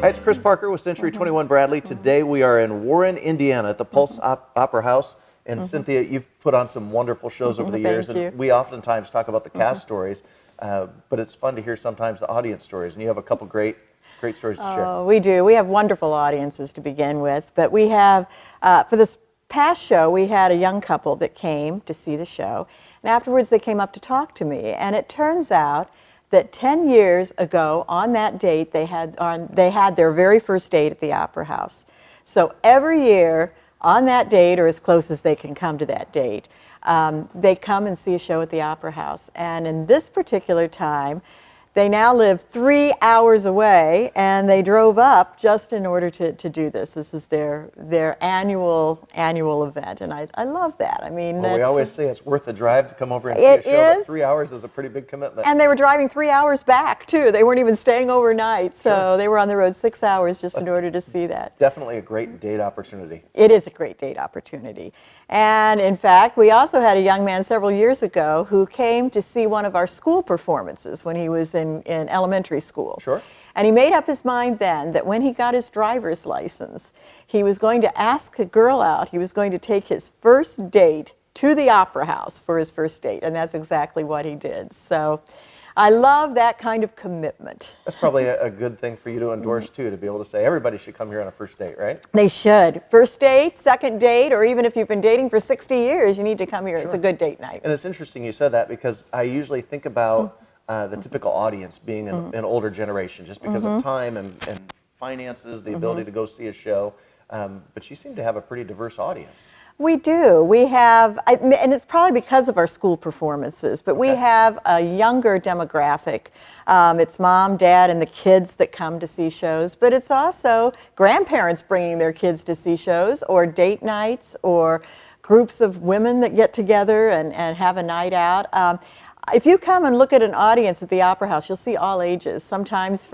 Hi, it's Chris Parker with Century 21 Bradley. Today we are in Warren, Indiana at the Pulse Opera House. And Cynthia, you've put on some wonderful shows over the years. Thank you. And we oftentimes talk about the cast stories, but it's fun to hear sometimes the audience stories. And you have a couple great stories to share. Oh, we do. We have wonderful audiences to begin with. But we have, for this past show, we had a young couple that came to see the show. And afterwards they came up to talk to me. And it turns out that 10 years ago on that date, they had their very first date at the Opera House. So every year on that date, or as close as they can come to that date, they come and see a show at the Opera House. And in this particular time, they now live 3 hours away, and they drove up just in order to do this. This is their annual event, and I love that. I mean, well, we always say it's worth the drive to come over and see a show, but 3 hours is a pretty big commitment. And they were driving 3 hours back, too. They weren't even staying overnight, so they were on the road 6 hours just in order to see that. Definitely a great date opportunity. It is a great date opportunity. And in fact, we also had a young man several years ago who came to see one of our school performances when he was in elementary school. Sure. And he made up his mind then that when he got his driver's license, he was going to ask a girl out. He was going to take his first date to the Opera House for his first date. And that's exactly what he did. So I love that kind of commitment. That's probably a good thing for you to endorse, too, to be able to say everybody should come here on a first date, right? They should. First date, second date, or even if you've been dating for 60 years, you need to come here. Sure. It's a good date night. And it's interesting you said that, because I usually think about the typical audience being an older generation just because of time and finances, the ability to go see a show. But you seem to have a pretty diverse audience. We do. We have, and it's probably because of our school performances, but we have a younger demographic. It's mom, dad, and the kids that come to see shows, but it's also grandparents bringing their kids to see shows, or date nights, or groups of women that get together and have a night out. If you come and look at an audience at the Opera House, you'll see all ages. Sometimes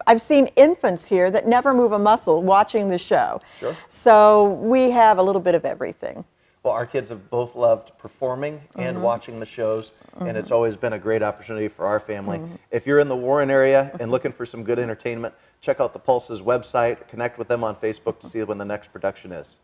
I've seen infants here that never move a muscle watching the show. Sure. So we have a little bit of everything. Well, our kids have both loved performing and watching the shows, and it's always been a great opportunity for our family. If you're in the Warren area and looking for some good entertainment, check out the Pulse's website, connect with them on Facebook to see when the next production is.